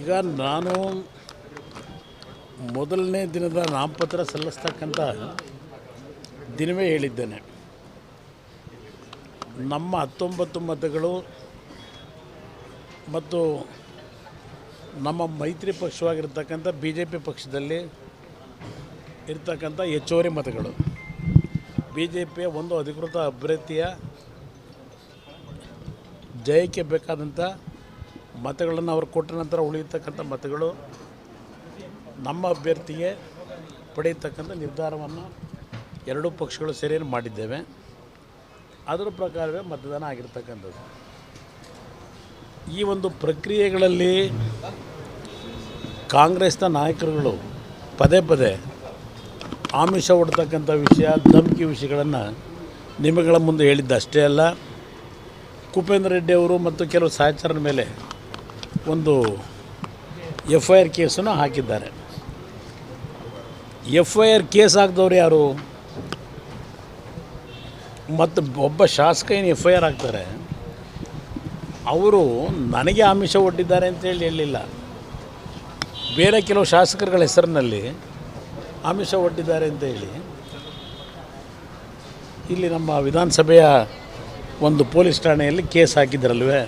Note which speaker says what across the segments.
Speaker 1: ಈಗ ನಾನು ಮೊದಲನೇ ದಿನದ ನಾಮಪತ್ರ ಸಲ್ಲಿಸ್ತಕ್ಕಂಥ ದಿನವೇ ಹೇಳಿದ್ದೇನೆ, ನಮ್ಮ 19 ಮತಗಳು ಮತ್ತು ನಮ್ಮ ಮೈತ್ರಿ ಪಕ್ಷವಾಗಿರ್ತಕ್ಕಂಥ BJP ಪಕ್ಷದಲ್ಲಿ ಇರ್ತಕ್ಕಂಥ ಹೆಚ್ಚುವರಿ ಮತಗಳು, BJPಯ ಒಂದು ಅಧಿಕೃತ ಅಭ್ಯರ್ಥಿಯ ಜಯಕ್ಕೆ ಬೇಕಾದಂಥ ಮತಗಳನ್ನು ಅವರು ಕೊಟ್ಟ ನಂತರ ಉಳಿಯತಕ್ಕಂಥ ಮತಗಳು ನಮ್ಮ ಅಭ್ಯರ್ಥಿಗೆ ಪಡೆಯತಕ್ಕಂಥ ನಿರ್ಧಾರವನ್ನು ಎರಡೂ ಪಕ್ಷಗಳು ಸೇರಿ ಮಾಡಿದ್ದೇವೆ. ಅದರ ಪ್ರಕಾರವೇ ಮತದಾನ ಆಗಿರ್ತಕ್ಕಂಥದ್ದು. ಈ ಒಂದು ಪ್ರಕ್ರಿಯೆಗಳಲ್ಲಿ ಕಾಂಗ್ರೆಸ್ನ ನಾಯಕರುಗಳು ಪದೇ ಪದೇ ಆಮಿಷ ಹೊಡ್ತಕ್ಕಂಥ ವಿಷಯ, ಧಮಕಿ ವಿಷಯಗಳನ್ನು ನಿಮಗಳ ಮುಂದೆ ಹೇಳಿದ್ದು ಅಷ್ಟೇ ಅಲ್ಲ, ಕುಪೇಂದ್ರ ರೆಡ್ಡಿ ಅವರು ಮತ್ತು ಕೆಲವು ಸಹಚರರ ಮೇಲೆ ಒಂದು FIR ಕೇಸನ್ನು ಹಾಕಿದ್ದಾರೆ. FIR ಕೇಸ್ ಹಾಕಿದವರು ಯಾರು? ಮತ್ತು ಒಬ್ಬ ಶಾಸಕ ಏನು FIR ಹಾಕ್ತಾರೆ, ಅವರು ನನಗೆ ಆಮಿಷ ಒಡ್ಡಿದ್ದಾರೆ ಅಂತೇಳಿ ಹೇಳಲಿಲ್ಲ, ಬೇರೆ ಕೆಲವು ಶಾಸಕರುಗಳ ಹೆಸರಿನಲ್ಲಿ ಆಮಿಷ ಒಡ್ಡಿದ್ದಾರೆ ಅಂತ ಹೇಳಿ ಇಲ್ಲಿ ನಮ್ಮ ವಿಧಾನಸಭೆಯ ಒಂದು ಪೊಲೀಸ್ ಠಾಣೆಯಲ್ಲಿ ಕೇಸ್ ಹಾಕಿದ್ರಲ್ವೇ.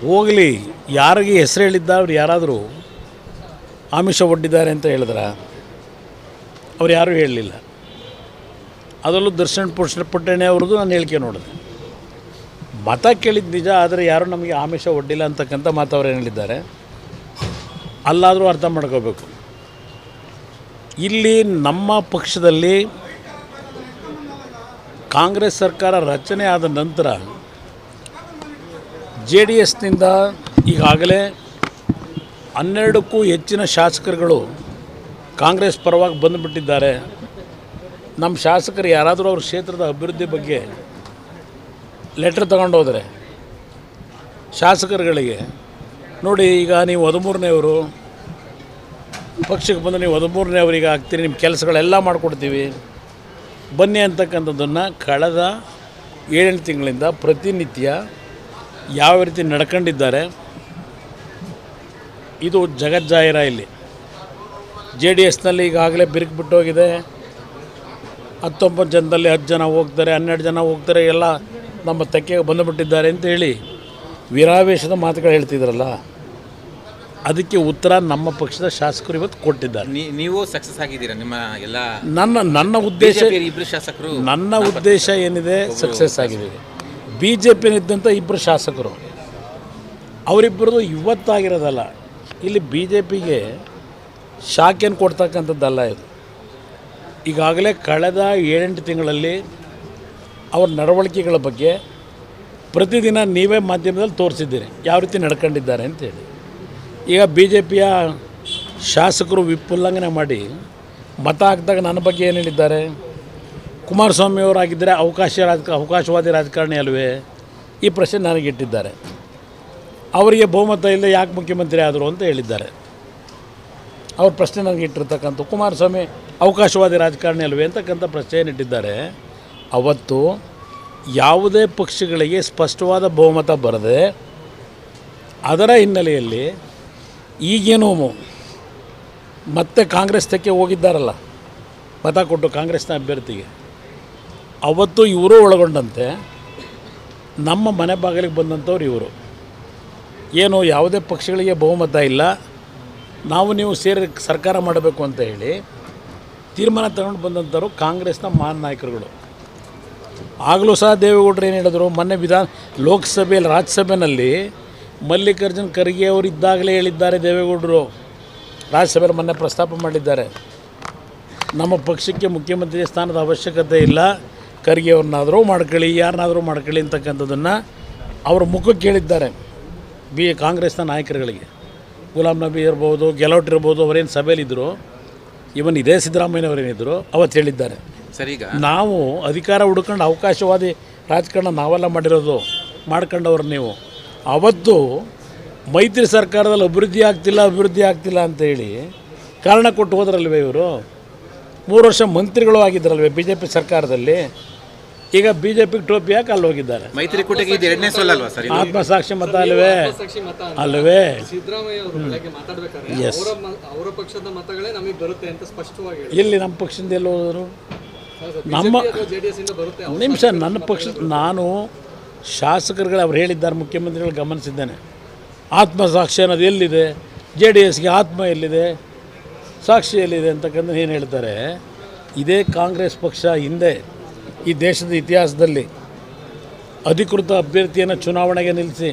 Speaker 1: ಹೋಗಲಿ, ಯಾರಿಗೆ ಹೆಸರು ಹೇಳಿದ್ದ ಅವ್ರು ಯಾರಾದರೂ ಆಮಿಷ ಒಡ್ಡಿದ್ದಾರೆ ಅಂತ ಹೇಳಿದ್ರ? ಅವ್ರು ಯಾರೂ ಹೇಳಲಿಲ್ಲ. ಅದರಲ್ಲೂ ದರ್ಶನ್ ಪುಟ್ಟಣ್ಣೆ ಅವ್ರದ್ದು ನಾನು ಹೇಳಿಕೆ ನೋಡಿದೆ. ಮತ ಕೇಳಿದ್ದು ನಿಜ, ಆದರೆ ಯಾರೂ ನಮಗೆ ಆಮಿಷ ಒಡ್ಡಿಲ್ಲ ಅಂತಕ್ಕಂಥ ಮಾತು ಅವ್ರು ಏನು ಹೇಳಿದ್ದಾರೆ ಅಲ್ಲಾದರೂ ಅರ್ಥ ಮಾಡ್ಕೋಬೇಕು. ಇಲ್ಲಿ ನಮ್ಮ ಪಕ್ಷದಲ್ಲಿ ಕಾಂಗ್ರೆಸ್ ಸರ್ಕಾರ ರಚನೆ ಆದ ನಂತರ JDSನಿಂದ ಈಗಾಗಲೇ 12ಕ್ಕೂ ಹೆಚ್ಚಿನ ಶಾಸಕರುಗಳು ಕಾಂಗ್ರೆಸ್ ಪರವಾಗಿ ಬಂದುಬಿಟ್ಟಿದ್ದಾರೆ. ನಮ್ಮ ಶಾಸಕರು ಯಾರಾದರೂ ಅವ್ರ ಕ್ಷೇತ್ರದ ಅಭಿವೃದ್ಧಿ ಬಗ್ಗೆ ಲೆಟ್ರ್ ತಗೊಂಡೋದ್ರೆ ಶಾಸಕರುಗಳಿಗೆ, ನೋಡಿ ಈಗ ನೀವು 13ನೇವರು ಪಕ್ಷಕ್ಕೆ ಬಂದು ನೀವು 13ನೇವರಿಗೆ ಆಗ್ತೀರಿ, ನಿಮ್ಮ ಕೆಲಸಗಳೆಲ್ಲ ಮಾಡಿಕೊಡ್ತೀವಿ ಬನ್ನಿ ಅಂತಕ್ಕಂಥದ್ದನ್ನು ಕಳೆದ 7 ತಿಂಗಳಿಂದ ಪ್ರತಿನಿತ್ಯ ಯಾವ ರೀತಿ ನಡ್ಕೊಂಡಿದ್ದಾರೆ ಇದು ಜಗಜ್ಜಾಹಿರ. ಇಲ್ಲಿ JDSನಲ್ಲಿ ಈಗಾಗಲೇ ಬಿರುಕು ಬಿಟ್ಟೋಗಿದೆ. 19 ಜನದಲ್ಲಿ 10 ಜನ ಹೋಗ್ತಾರೆ, 12 ಜನ ಹೋಗ್ತಾರೆ, ಎಲ್ಲ ನಮ್ಮ ತೆಕ್ಕೆಗೆ ಬಂದುಬಿಟ್ಟಿದ್ದಾರೆ ಅಂತ ಹೇಳಿ ವಿರಾವೇಶದ ಮಾತುಗಳು ಹೇಳ್ತಿದ್ರಲ್ಲ, ಅದಕ್ಕೆ ಉತ್ತರ ನಮ್ಮ ಪಕ್ಷದ ಶಾಸಕರು ಇವತ್ತು ಕೊಟ್ಟಿದ್ದಾರೆ.
Speaker 2: ನೀವು ಸಕ್ಸಸ್ ಆಗಿದ್ದೀರಾ ನಿಮ್ಮ ಎಲ್ಲ
Speaker 1: ನನ್ನ ಉದ್ದೇಶ,
Speaker 2: ಇಬ್ಬರು ಶಾಸಕರು,
Speaker 1: ನನ್ನ ಉದ್ದೇಶ ಏನಿದೆ ಸಕ್ಸಸ್ ಆಗಿದೆ. BJPನಿದ್ದಂಥ 2 ಶಾಸಕರು, ಅವರಿಬ್ಬರದು ಇವತ್ತಾಗಿರೋದಲ್ಲ, ಇಲ್ಲಿ BJPಗೆ ಶಾಖೆಯನ್ನು ಕೊಡ್ತಕ್ಕಂಥದ್ದಲ್ಲ ಇದು. ಈಗಾಗಲೇ ಕಳೆದ 7-8 ತಿಂಗಳಲ್ಲಿ ಅವ್ರ ನಡವಳಿಕೆಗಳ ಬಗ್ಗೆ ಪ್ರತಿದಿನ ನೀವೇ ಮಾಧ್ಯಮದಲ್ಲಿ ತೋರಿಸಿದ್ದೀರಿ ಯಾವ ರೀತಿ ನಡ್ಕೊಂಡಿದ್ದಾರೆ ಅಂತೇಳಿ. ಈಗ BJPಯ ಶಾಸಕರು ವಿಪ್ ಉಲ್ಲಂಘನೆ ಮಾಡಿ ಮತ ಹಾಕಿದಾಗ ನನ್ನ ಬಗ್ಗೆ ಏನು ಹೇಳಿದ್ದಾರೆ? ಕುಮಾರಸ್ವಾಮಿ ಅವರಾಗಿದ್ದರೆ ಅವಕಾಶವಾದಿ ರಾಜಕಾರಣಿ ಅಲ್ವೇ? ಈ ಪ್ರಶ್ನೆ ನನಗಿಟ್ಟಿದ್ದಾರೆ. ಅವರಿಗೆ ಬಹುಮತ ಇಲ್ಲ, ಯಾಕೆ ಮುಖ್ಯಮಂತ್ರಿ ಆದರು ಅಂತ ಹೇಳಿದ್ದಾರೆ. ಅವ್ರ ಪ್ರಶ್ನೆ ನನಗೆ ಇಟ್ಟಿರ್ತಕ್ಕಂಥ ಕುಮಾರಸ್ವಾಮಿ ಅವಕಾಶವಾದಿ ರಾಜಕಾರಣಿ ಅಲ್ವೇ ಅಂತಕ್ಕಂಥ ಪ್ರಶ್ನೆಯನ್ನು ಇಟ್ಟಿದ್ದಾರೆ. ಅವತ್ತು ಯಾವುದೇ ಪಕ್ಷಗಳಿಗೆ ಸ್ಪಷ್ಟವಾದ ಬಹುಮತ ಬರದೆ ಅದರ ಹಿನ್ನೆಲೆಯಲ್ಲಿ ಈಗೇನು ಮತ್ತೆ ಕಾಂಗ್ರೆಸ್ ತೆಕ್ಕೆ ಹೋಗಿದ್ದಾರಲ್ಲ ಮತ ಕೊಟ್ಟು ಕಾಂಗ್ರೆಸ್ನ ಅಭ್ಯರ್ಥಿಗೆ, ಅವತ್ತು ಇವರು ಒಳಗೊಂಡಂತೆ ನಮ್ಮ ಮನೆ ಬಾಗಿಲಿಗೆ ಬಂದಂಥವ್ರು ಇವರು. ಏನು ಯಾವುದೇ ಪಕ್ಷಗಳಿಗೆ ಬಹುಮತ ಇಲ್ಲ, ನಾವು ನೀವು ಸೇರಿ ಸರ್ಕಾರ ಮಾಡಬೇಕು ಅಂತ ಹೇಳಿ ತೀರ್ಮಾನ ತಗೊಂಡು ಬಂದಂಥವ್ರು ಕಾಂಗ್ರೆಸ್ನ ಮಹಾನ್ ನಾಯಕರುಗಳು. ಆಗಲೂ ಸಹ ದೇವೇಗೌಡರು ಏನು ಹೇಳಿದ್ರು, ಮೊನ್ನೆ ಲೋಕಸಭೆಯಲ್ಲಿ ರಾಜ್ಯಸಭೆಯಲ್ಲಿ ಮಲ್ಲಿಕಾರ್ಜುನ್ ಖರ್ಗೆ ಅವರು ಇದ್ದಾಗಲೇ ಹೇಳಿದ್ದಾರೆ, ದೇವೇಗೌಡರು ರಾಜ್ಯಸಭೆಯಲ್ಲಿ ಮೊನ್ನೆ ಪ್ರಸ್ತಾಪ ಮಾಡಿದ್ದಾರೆ, ನಮ್ಮ ಪಕ್ಷಕ್ಕೆ ಮುಖ್ಯಮಂತ್ರಿ ಸ್ಥಾನದ ಅವಶ್ಯಕತೆ ಇಲ್ಲ, ಖರ್ಗೆ ಅವ್ರನ್ನಾದರೂ ಮಾಡ್ಕೊಳ್ಳಿ, ಯಾರನ್ನಾದರೂ ಮಾಡ್ಕೊಳ್ಳಿ ಅಂತಕ್ಕಂಥದ್ದನ್ನು ಅವರು ಮುಖಕ್ಕೆ ಹೇಳಿದ್ದಾರೆ ಕಾಂಗ್ರೆಸ್ನ ನಾಯಕರುಗಳಿಗೆ. ಗುಲಾಂ ನಬಿ ಇರ್ಬೋದು, ಗೆಲೋಟ್ ಇರ್ಬೋದು, ಅವರೇನು ಸಭೆಯಲ್ಲಿದ್ದರು, ಇವನ್ ಇದೇ ಸಿದ್ದರಾಮಯ್ಯನವರೇನಿದ್ದರು ಅವತ್ತು ಹೇಳಿದ್ದಾರೆ.
Speaker 2: ಸರಿಗ
Speaker 1: ನಾವು ಅಧಿಕಾರ ಹುಡ್ಕೊಂಡು ಅವಕಾಶವಾದಿ ರಾಜಕಾರಣ ನಾವೆಲ್ಲ ಮಾಡ್ಕೊಂಡವ್ರು ನೀವು. ಅವತ್ತು ಮೈತ್ರಿ ಸರ್ಕಾರದಲ್ಲಿ ಅಭಿವೃದ್ಧಿ ಆಗ್ತಿಲ್ಲ ಅಂತೇಳಿ ಕಾರಣ ಕೊಟ್ಟು ಹೋದ್ರಲ್ವೇ ಇವರು. 3 ವರ್ಷ ಮಂತ್ರಿಗಳು ಆಗಿದ್ದರಲ್ವೇ BJP ಸರ್ಕಾರದಲ್ಲಿ. ಈಗ ಬಿ ಜೆ ಪಿಗೆ ಟೋಪಿ ಯಾಕೆ ಅಲ್ಲಿ ಹೋಗಿದ್ದಾರೆ?
Speaker 2: ಮೈತ್ರಿಕೂಟಕ್ಕೆ ಇದು ಎರಡನೇ ಸೋಲಲ್ವಾ ಸರ್? ಇದು
Speaker 1: ಆತ್ಮಸಾಕ್ಷಿ ಮತ ಅಲ್ವೇ? ಅಲ್ವೇ?
Speaker 3: ಸಿದ್ದರಾಮಯ್ಯ ಅವರು ಬೆಳಗ್ಗೆ ಮಾತಾಡ್ಬೇಕಾದ್ರೆ
Speaker 1: ಎಸ್,
Speaker 3: ಅವರ ಪಕ್ಷದ ಮತಗಳೇ ನಮಗೆ ಬರುತ್ತೆ ಅಂತ ಸ್ಪಷ್ಟವಾಗಿ
Speaker 1: ಇಲ್ಲಿ ನಮ್ಮ ಪಕ್ಷದಿಂದ ಎಲ್ಲೋ ಹೋದರು? ನಮ್ಮ
Speaker 3: ಜೆಡಿಎಸ್ ಇಂದ ಬರುತ್ತೆ.
Speaker 1: ನಿಮಿಷ, ನನ್ನ ಪಕ್ಷ ನಾನು ಶಾಸಕರುಗಳು ಅವ್ರು ಹೇಳಿದ್ದಾರೆ, ಮುಖ್ಯಮಂತ್ರಿಗಳು ಗಮನಿಸಿದ್ದೇನೆ. ಆತ್ಮಸಾಕ್ಷಿ ಅನ್ನೋದು ಎಲ್ಲಿದೆ? ಜೆ ಡಿ ಎಸ್ಗೆ ಆತ್ಮ ಎಲ್ಲಿದೆ, ಸಾಕ್ಷಿ ಎಲ್ಲಿದೆ ಅಂತಕ್ಕಂಥ ಏನು ಹೇಳ್ತಾರೆ. ಇದೇ ಕಾಂಗ್ರೆಸ್ ಪಕ್ಷ ಹಿಂದೆ ಈ ದೇಶದ ಇತಿಹಾಸದಲ್ಲಿ ಅಧಿಕೃತ ಅಭ್ಯರ್ಥಿಯನ್ನು ಚುನಾವಣೆಗೆ ನಿಲ್ಲಿಸಿ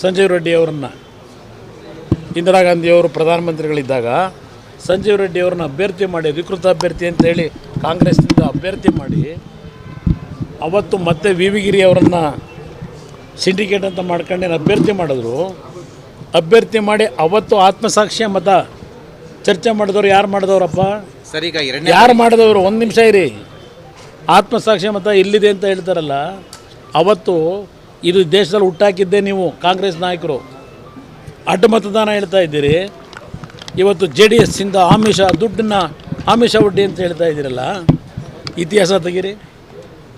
Speaker 1: ಸಂಜೀವ್ ರೆಡ್ಡಿ ಅವರನ್ನು, ಇಂದಿರಾ ಗಾಂಧಿಯವರು ಪ್ರಧಾನಮಂತ್ರಿಗಳಿದ್ದಾಗ ಸಂಜೀವ್ ರೆಡ್ಡಿ ಅವ್ರನ್ನ ಅಭ್ಯರ್ಥಿ ಮಾಡಿ, ಅಧಿಕೃತ ಅಭ್ಯರ್ಥಿ ಅಂತೇಳಿ ಕಾಂಗ್ರೆಸ್ನಿಂದ ಅಭ್ಯರ್ಥಿ ಮಾಡಿ, ಅವತ್ತು ಮತ್ತೆ ವಿ ವಿ ಗಿರಿ ಅವರನ್ನು ಸಿಂಡಿಕೇಟ್ ಅಂತ ಮಾಡ್ಕೊಂಡೇನು ಅಭ್ಯರ್ಥಿ ಮಾಡಿದ್ರು. ಅಭ್ಯರ್ಥಿ ಮಾಡಿ ಅವತ್ತು ಆತ್ಮಸಾಕ್ಷಿಯ ಮತ ಚರ್ಚೆ ಮಾಡಿದವರು ಯಾರು ಮಾಡಿದವರಪ್ಪ?
Speaker 2: ಸರ್ ಈಗ ಎರಡನೇ
Speaker 1: ಯಾರು ಮಾಡಿದವರು? ಒಂದು ನಿಮಿಷ ಇರಿ. ಆತ್ಮಸಾಕ್ಷಿ ಮತ ಎಲ್ಲಿದೆ ಅಂತ ಹೇಳ್ತಾರಲ್ಲ, ಅವತ್ತು ಇದು ದೇಶದಲ್ಲಿ ಹುಟ್ಟಾಕಿದ್ದೇ ನೀವು ಕಾಂಗ್ರೆಸ್ ನಾಯಕರು. ಅಡ್ಡ ಮತದಾನ ಹೇಳ್ತಾ ಇದ್ದೀರಿ. ಇವತ್ತು ಜೆ ಡಿ ಎಸ್ಸಿಂದ ಆಮಿಷ, ದುಡ್ಡನ್ನು ಆಮಿಷ ಒಡ್ಡಿ ಅಂತ ಹೇಳ್ತಾ ಇದ್ದೀರಲ್ಲ. ಇತಿಹಾಸ ತೆಗೀರಿ.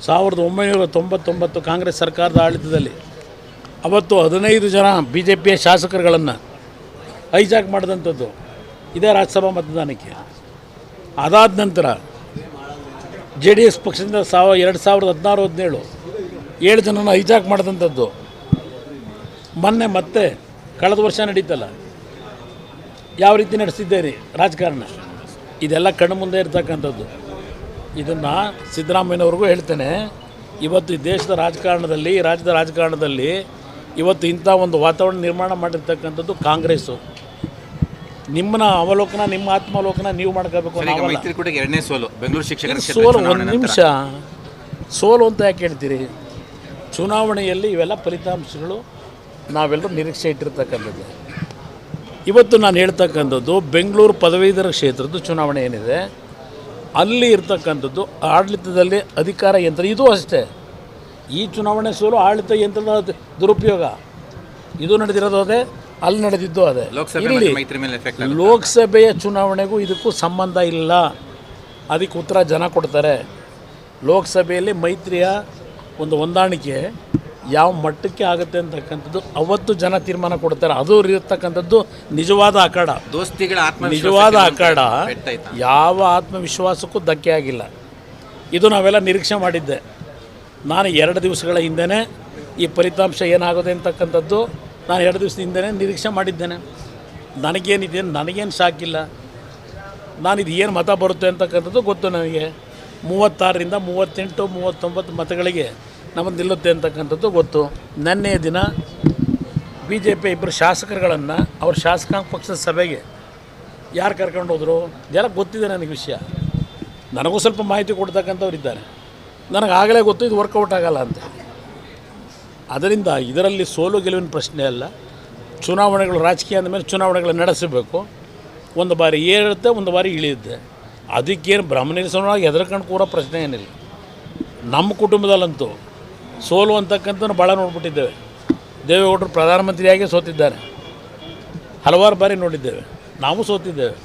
Speaker 1: 1999 ಕಾಂಗ್ರೆಸ್ ಸರ್ಕಾರದ ಆಡಳಿತದಲ್ಲಿ ಅವತ್ತು 15 ಜನ ಬಿ ಜೆ ಪಿಯ ಶಾಸಕರುಗಳನ್ನು ಹೈಜಾಕ್ ಮಾಡಿದಂಥದ್ದು ಇದೇ ರಾಜ್ಯಸಭಾ ಮತದಾನಕ್ಕೆ. ಅದಾದ ನಂತರ ಜೆ ಡಿ ಎಸ್ ಪಕ್ಷದಿಂದ 2016-17 7 ಜನನ ಹೈಜಾಕ್ ಮಾಡಿದಂಥದ್ದು ಮೊನ್ನೆ ಮತ್ತೆ ಕಳೆದ ವರ್ಷ ನಡೀತಲ್ಲ. ಯಾವ ರೀತಿ ನಡೆಸಿದ್ದೀರಿ ರಾಜಕಾರಣ? ಇದೆಲ್ಲ ಕಣ್ಣು ಮುಂದೆ ಇರ್ತಕ್ಕಂಥದ್ದು. ಇದನ್ನು ಸಿದ್ದರಾಮಯ್ಯನವ್ರಿಗೂ ಹೇಳ್ತೇನೆ. ಇವತ್ತು ಈ ದೇಶದ ರಾಜಕಾರಣದಲ್ಲಿ, ಈ ರಾಜ್ಯದ ರಾಜಕಾರಣದಲ್ಲಿ ಇವತ್ತು ಇಂಥ ಒಂದು ವಾತಾವರಣ ನಿರ್ಮಾಣ ಮಾಡಿರ್ತಕ್ಕಂಥದ್ದು ಕಾಂಗ್ರೆಸ್ಸು. ನಿಮ್ಮನ್ನ ಅವಲೋಕನ, ನಿಮ್ಮ ಆತ್ಮಾವಲೋಕನ ನೀವು ಮಾಡ್ಕೋಬೇಕು.
Speaker 2: ಸರ್, ಈಗ ಮೈತ್ರಿಕೂಟಕ್ಕೆ ಎರಡನೇ ಸೋಲು ಬೆಂಗಳೂರು ಶಿಕ್ಷಕರ ಕ್ಷೇತ್ರ
Speaker 1: ಸೋಲು.
Speaker 2: ಚುನಾವಣೆ
Speaker 1: ಒಂದು
Speaker 2: ನಂತರ.
Speaker 1: ನಿಮಿಷ, ಸೋಲು ಅಂತ ಯಾಕೆ ಹೇಳ್ತೀರಿ? ಚುನಾವಣೆಯಲ್ಲಿ ಇವೆಲ್ಲ ಫಲಿತಾಂಶಗಳು ನಾವೆಲ್ಲರೂ ನಿರೀಕ್ಷೆ ಇಟ್ಟಿರ್ತಕ್ಕಂಥದ್ದು. ಇವತ್ತು ನಾನು ಹೇಳ್ತಕ್ಕಂಥದ್ದು ಬೆಂಗಳೂರು ಪದವೀಧರ ಕ್ಷೇತ್ರದ ಚುನಾವಣೆ ಏನಿದೆ, ಅಲ್ಲಿ ಇರ್ತಕ್ಕಂಥದ್ದು ಆಡಳಿತದಲ್ಲಿ ಅಧಿಕಾರ ಯಂತ್ರ. ಇದು ಅಷ್ಟೇ, ಈ ಚುನಾವಣೆ ಸೋಲು ಆಡಳಿತ ಯಂತ್ರದ ದುರುಪಯೋಗ. ಇದು ನಡೆದಿರೋದು ಅದೇ, ಅಲ್ಲಿ ನಡೆದಿದ್ದು ಅದೇ.
Speaker 2: ಲೋಕಸಭೆ
Speaker 1: ಇಲ್ಲಿ
Speaker 2: ಮೈತ್ರಿ ಮೇಲೆ ಎಫೆಕ್ಟ್
Speaker 1: ಲೋಕಸಭೆಯ ಚುನಾವಣೆಗೂ ಇದಕ್ಕೂ ಸಂಬಂಧ ಇಲ್ಲ. ಅದಕ್ಕೆ ಉತ್ತರ ಜನ ಕೊಡ್ತಾರೆ. ಲೋಕಸಭೆಯಲ್ಲಿ ಮೈತ್ರಿಯ ಒಂದು ಹೊಂದಾಣಿಕೆ ಯಾವ ಮಟ್ಟಕ್ಕೆ ಆಗುತ್ತೆ ಅಂತಕ್ಕಂಥದ್ದು ಅವತ್ತು ಜನ ತೀರ್ಮಾನ ಕೊಡ್ತಾರೆ. ಅದು ಇರತಕ್ಕಂಥದ್ದು ನಿಜವಾದ ಅಖಾಡ,
Speaker 2: ದೋಸ್ತಿಗಳ
Speaker 1: ನಿಜವಾದ ಅಖಾಡ.
Speaker 2: ಪೆಟ್ಟಾಯ್ತಾ?
Speaker 1: ಯಾವ ಆತ್ಮವಿಶ್ವಾಸಕ್ಕೂ ಧಕ್ಕೆ ಆಗಿಲ್ಲ. ಇದು ನಾವೆಲ್ಲ ನಿರೀಕ್ಷೆ ಮಾಡಿದ್ದೆ. ನಾನು 2 ದಿವಸಗಳ ಹಿಂದೆ ಈ ಫಲಿತಾಂಶ ಏನಾಗೋದೆ ಅಂತಕ್ಕಂಥದ್ದು ನಾನು 2 ದಿವಸದ ಹಿಂದೆ ನಿರೀಕ್ಷೆ ಮಾಡಿದ್ದೇನೆ. ನನಗೇನು ಶಾಕಿಲ್ಲ. ನಾನು ಇದು ಏನು ಮತ ಬರುತ್ತೆ ಅಂತಕ್ಕಂಥದ್ದು ಗೊತ್ತು ನನಗೆ. 36ರಿಂದ 38, 39 ಮತಗಳಿಗೆ ನಮ್ಮದು ನಿಲ್ಲುತ್ತೆ ಅಂತಕ್ಕಂಥದ್ದು ಗೊತ್ತು. ನೆನ್ನೆಯ ದಿನ ಬಿ ಜೆ ಪಿ 2 ಶಾಸಕರುಗಳನ್ನು ಅವ್ರ ಶಾಸಕಾಂಗ ಪಕ್ಷದ ಸಭೆಗೆ ಯಾರು ಕರ್ಕೊಂಡು ಹೋದರು ಇದೆಲ್ಲ ಗೊತ್ತಿದೆ ನನಗೆ ವಿಷಯ. ನನಗೂ ಸ್ವಲ್ಪ ಮಾಹಿತಿ ಕೊಡ್ತಕ್ಕಂಥವ್ರು ಇದ್ದಾರೆ. ನನಗೆ ಆಗಲೇ ಗೊತ್ತು ಇದು ವರ್ಕೌಟ್ ಆಗಲ್ಲ ಅಂತ. ಅದರಿಂದ ಇದರಲ್ಲಿ ಸೋಲು ಗೆಲುವಿನ ಪ್ರಶ್ನೆ ಅಲ್ಲ. ಚುನಾವಣೆಗಳು, ರಾಜಕೀಯ ಅಂದಮೇಲೆ ಚುನಾವಣೆಗಳು ನಡೆಸಬೇಕು. ಒಂದು ಬಾರಿ ಏರುತ್ತೆ, ಒಂದು ಬಾರಿ ಇಳಿಯುತ್ತೆ. ಅದಕ್ಕೇನು ಬ್ರಹ್ಮನಿರಸನವಾಗಿ ಹೆದರ್ಕೊಂಡು ಕೂರೋ ಪ್ರಶ್ನೆ ಏನಿಲ್ಲ. ನಮ್ಮ ಕುಟುಂಬದಲ್ಲಂತೂ ಸೋಲು ಅಂತಕ್ಕಂಥ ಭಾಳ ನೋಡ್ಬಿಟ್ಟಿದ್ದೇವೆ. ದೇವೇಗೌಡರು ಪ್ರಧಾನಮಂತ್ರಿಯಾಗಿ ಸೋತಿದ್ದಾರೆ, ಹಲವಾರು ಬಾರಿ ನೋಡಿದ್ದೇವೆ. ನಾವು ಸೋತಿದ್ದೇವೆ.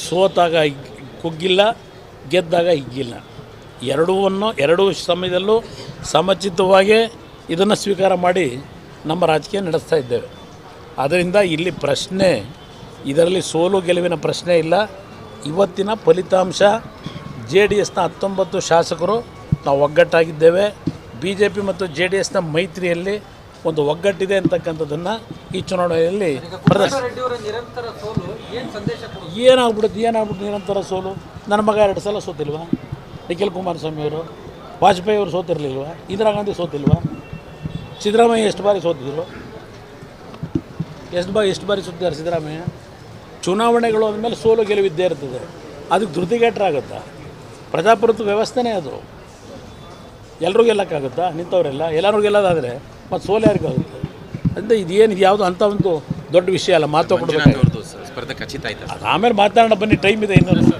Speaker 1: ಸೋತಾಗ ಕುಗ್ಗಿಲ್ಲ, ಗೆದ್ದಾಗ ಹಿಗ್ಗಿಲ್ಲ. ಎರಡೂ ಸಮಯದಲ್ಲೂ ಸಮಚಿತ್ತವಾಗಿ ಇದನ್ನು ಸ್ವೀಕಾರ ಮಾಡಿ ನಮ್ಮ ರಾಜಕೀಯ ನಡೆಸ್ತಾ ಇದ್ದೇವೆ. ಅದರಿಂದ ಇಲ್ಲಿ ಪ್ರಶ್ನೆ, ಇದರಲ್ಲಿ ಸೋಲು ಗೆಲುವಿನ ಪ್ರಶ್ನೆ ಇಲ್ಲ. ಇವತ್ತಿನ ಫಲಿತಾಂಶ ಜೆ ಡಿ ಎಸ್ನ 19 ಶಾಸಕರು ನಾವು ಒಗ್ಗಟ್ಟಾಗಿದ್ದೇವೆ. ಬಿ ಜೆ ಪಿ ಮತ್ತು ಜೆ ಡಿ ಎಸ್ನ ಮೈತ್ರಿಯಲ್ಲಿ ಒಂದು ಒಗ್ಗಟ್ಟಿದೆ ಅಂತಕ್ಕಂಥದ್ದನ್ನು ಈ ಚುನಾವಣೆಯಲ್ಲಿ ಏನಾಗ್ಬಿಡುತ್ತೆ ನಿರಂತರ ಸೋಲು. ನನ್ನ ಮಗ 2 ಸಲ ಸೋತಿಲ್ವಾ? ನಿಖಿಲ್ ಕುಮಾರಸ್ವಾಮಿ ಅವರು, ವಾಜಪೇಯಿ ಅವರು ಸೋತಿರಲಿಲ್ವಾ? ಇಂದಿರಾ ಗಾಂಧಿ ಸೋತಿಲ್ವಾ? ಸಿದ್ದರಾಮಯ್ಯ ಎಷ್ಟು ಬಾರಿ ಸೋತಿದ್ರು? ಎಷ್ಟು ಬಾರಿ ಸೋತಿದ್ದಾರೆ ಸಿದ್ದರಾಮಯ್ಯ? ಚುನಾವಣೆಗಳು ಅಂದಮೇಲೆ ಸೋಲು ಗೆಲುವಿದ್ದೇ ಇರ್ತದೆ. ಅದಕ್ಕೆ ಧೃತಿಗೆಟ್ಟರಾಗುತ್ತಾ? ಪ್ರಜಾಪ್ರಭುತ್ವ ವ್ಯವಸ್ಥೆನೇ ಅದು. ಎಲ್ಲರೂ ಗೆಲ್ಲಕ್ಕಾಗುತ್ತಾ? ನಿಂತವರೆಲ್ಲ ಎಲ್ಲರೂ ಗೆಲ್ಲೋದಾದರೆ ಮತ್ತು ಸೋಲು ಯಾರಿಗಾಗುತ್ತೆ? ಅಂದರೆ ಇದು ಯಾವುದು ಅಂಥ ಒಂದು ದೊಡ್ಡ ವಿಷಯ ಅಲ್ಲ. ಮಾತಾಡ್ಕೊಡ್ಬೇಕು.
Speaker 2: ಸ್ಪರ್ಧೆ ಖಚಿತ ಆಯ್ತು.
Speaker 1: ಆಮೇಲೆ ಮಾತಾಡೋಣ ಬನ್ನಿ, ಟೈಮ್ ಇದೆ ಇನ್ನೊಂದು.